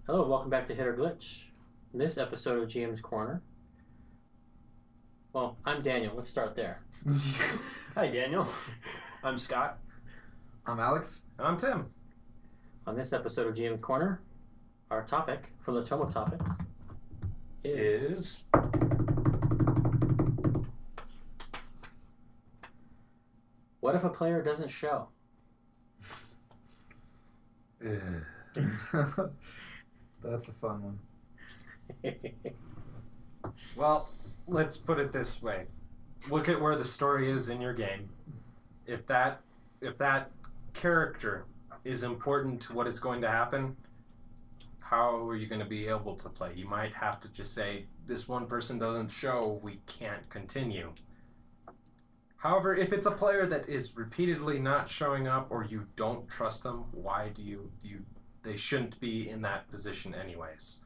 Hello, welcome back to Hit or Glitch. In this episode of GM's Corner, well, I'm Daniel. Let's start there. Hi, Daniel. I'm Scott. I'm Alex. And I'm Tim. On this episode of GM's Corner, our topic from the Tome of Topics is... What if a player doesn't show? That's a fun one. Well, let's put it this way. Look at where the story is in your game. If that character is important to what is going to happen, how are you going to be able to play? You might have to just say, this one person doesn't show, we can't continue. However, if it's a player that is repeatedly not showing up or you don't trust them, why do you they shouldn't be in that position anyways.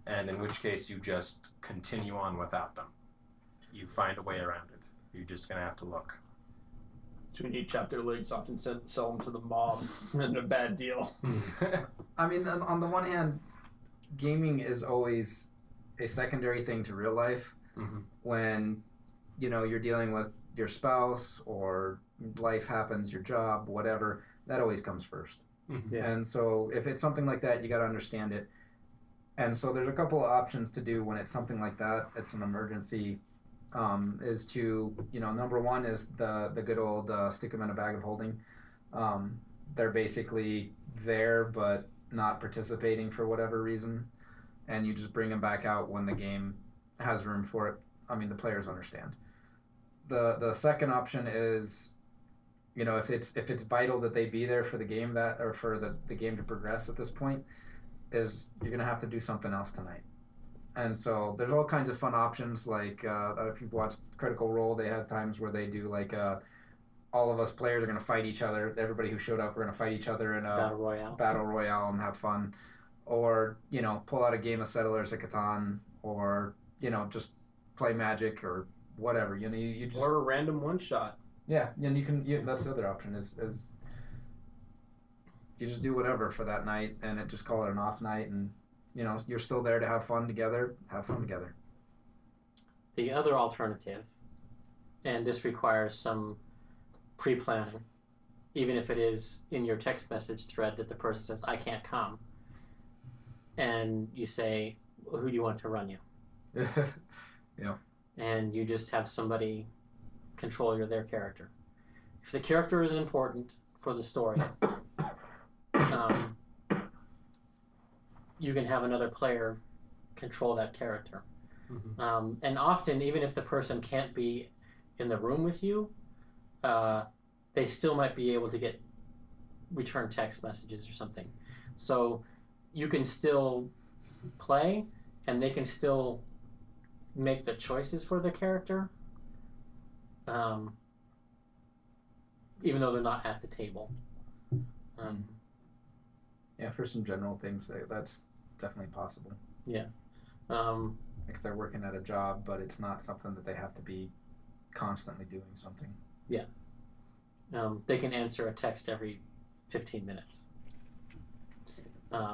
And in which case you just continue on without them. You find a way around it. You're just going to have to look. So we need to chop their legs off and sell them to the mob. And a bad deal. I mean, on the one hand, gaming is always a secondary thing to real life. Mm-hmm. When, you're dealing with your spouse or life happens, your job, whatever, that always comes first. Mm-hmm. Yeah. And so if it's something like that, you got to understand it. And so there's a couple of options to do when it's something like that. It's an emergency. Is to, number one is the good old stick them in a bag of holding. They're basically there but not participating for whatever reason. And you just bring them back out when the game has room for it. I mean, the players understand. The second option is, if it's vital that they be there for the game or for the game to progress at this point, is you're going to have to do something else tonight. And so there's all kinds of fun options, like if you've watched Critical Role, they have times where they do all of us players are going to fight each other. Everybody who showed up, we're going to fight each other in a Battle Royale and have fun. Or, pull out a game of Settlers at Catan, or, just play Magic or whatever. You just... Or a random one-shot. Yeah, and that's the other option is you just do whatever for that night and just call it an off night, and you're still there to have fun together. The other alternative, and this requires some pre-planning, even if it is in your text message thread that the person says, I can't come, and you say, well, who do you want to run you? Yeah. And you just have somebody control their character. If the character is important for the story, you can have another player control that character. Mm-hmm. And often, even if the person can't be in the room with you, they still might be able to return text messages or something. So you can still play, and they can still make the choices for the character, even though they're not at the table. Yeah, for some general things, that's definitely possible. Yeah. If they're working at a job, but it's not something that they have to be constantly doing something. Yeah. They can answer a text every 15 minutes.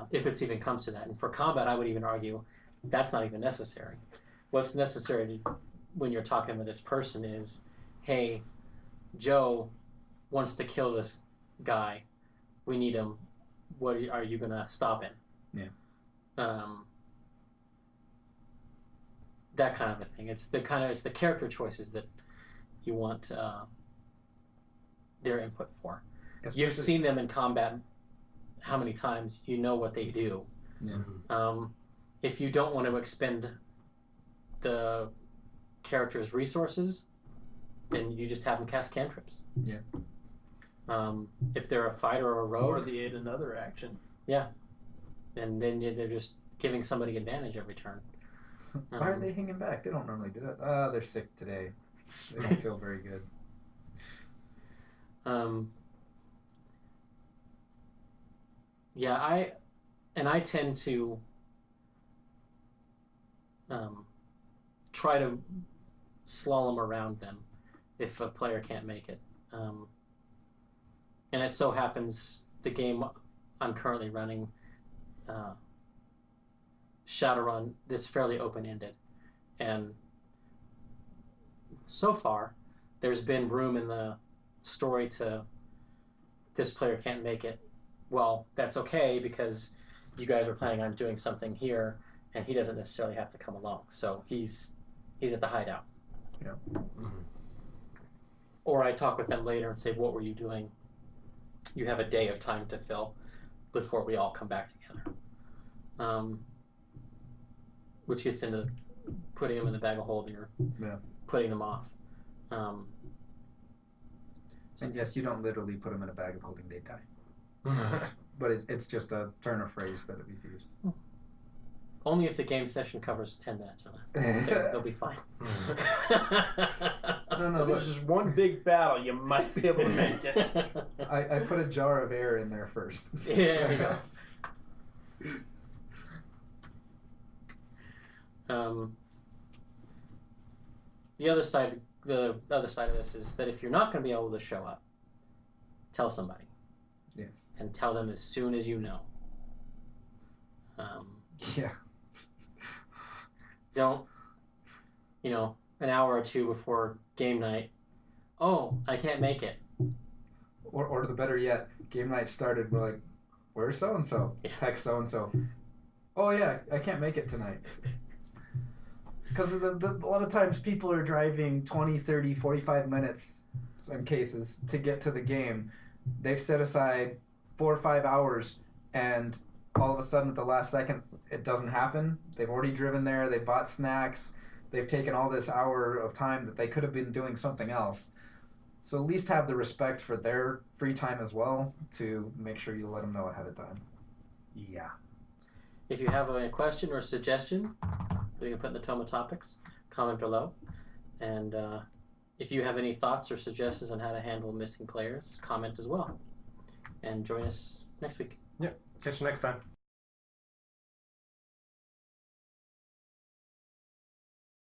If it even comes to that. And for combat, I would even argue that's not even necessary. What's necessary when you're talking with this person is, hey, Joe wants to kill this guy. We need him. What are you going to stop him? Yeah. That kind of a thing. It's the character choices that you want their input for. You've seen them in combat how many times, you know what they do. Yeah. If you don't want to expend the character's resources, then you just have them cast cantrips. Yeah. If they're a fighter or a rogue, Or they aid another action. yeah, and then they're just giving somebody advantage every turn. Why are they hanging back? They don't normally do that. They're sick today. They don't feel very good. Yeah, I tend to try to slalom around them if a player can't make it. And it so happens the game I'm currently running Shadowrun that's fairly open-ended. And so far, there's been room in the story to this player can't make it. Well, that's okay because you guys are planning on doing something here, and he doesn't necessarily have to come along. So he's at the hideout. Yeah. Mhm. Or I talk with them later and say, what were you doing? You have a day of time to fill before we all come back together. Which gets into putting them in the bag of holding or putting them off. And yes, you don't literally put them in a bag of holding; they die. Mhm. But it's just a turn of phrase that we've used. Only if the game session covers 10 minutes or less. They'll be fine. No, If it's just one big battle, you might be able to make it. I put a jar of air in there first. Yeah, there we go. The other side of this is that if you're not going to be able to show up, tell somebody. Yes. And tell them as soon as you know. Yeah. Don't, an hour or two before game night, oh, I can't make it. Or the better yet, game night started. We're like, where's so and so? Text so and so. Oh yeah, I can't make it tonight. Because a lot of times people are driving 20, 30, 45 minutes, in cases, to get to the game. They've set aside 4 or 5 hours, and all of a sudden at the last second, it doesn't happen. They've already driven there, they bought snacks, they've taken all this hour of time that they could have been doing something else. So at least have the respect for their free time as well to make sure you let them know ahead of time. Yeah. If you have a question or suggestion that you can put in the tome of topics, comment below. And if you have any thoughts or suggestions on how to handle missing players, comment as well. And join us next week. Catch you next time.